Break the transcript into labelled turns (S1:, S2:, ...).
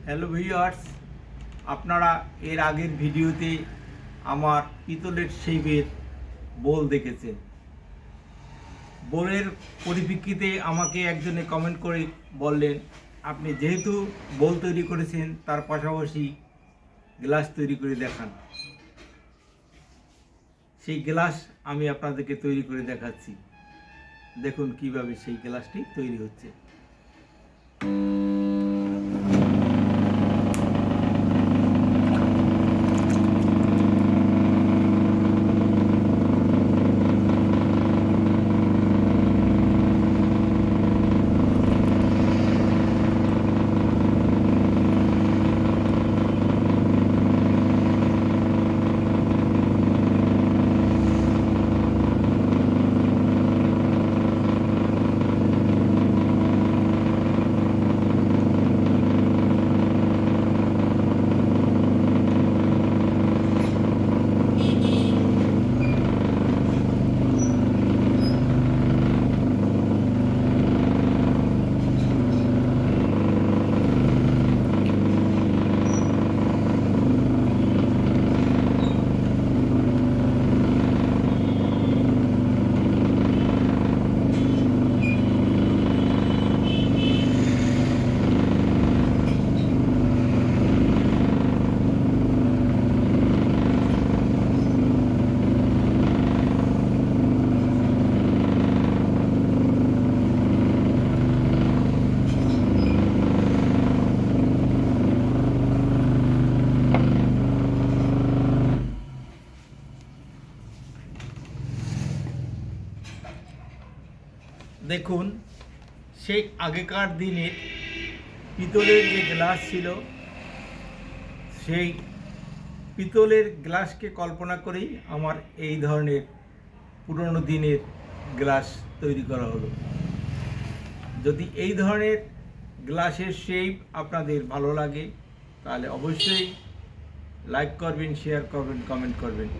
S1: Hello viewers, আপনারা এর আগের ভিডিওতে আমার পিতলের শেপের বোল দেখেছেন। বোলের পরিপ্রেক্ষিতে আমাকে একজনে কমেন্ট করে বললেন, আপনি যেহেতু বোল তৈরি করেছেন তার পাশাপাশি গ্লাস তৈরি করে দেখান। সেই গ্লাস আমি আপনাদেরকে তৈরি করে দেখাচ্ছি। দেখুন কিভাবে সেই গ্লাসটি তৈরি হচ্ছে। দেখুন, সেই আগেকার দিনের পিতলের যে গ্লাস ছিল, সেই পিতলের গ্লাসকে কল্পনা করেই আমার এই ধরনের পুরনো দিনের গ্লাস তৈরি করা হলো। যদি এই ধরনের গ্লাসের শেপ আপনাদের ভালো লাগে তাহলে অবশ্যই লাইক করবেন, শেয়ার করবেন, কমেন্ট করবেন।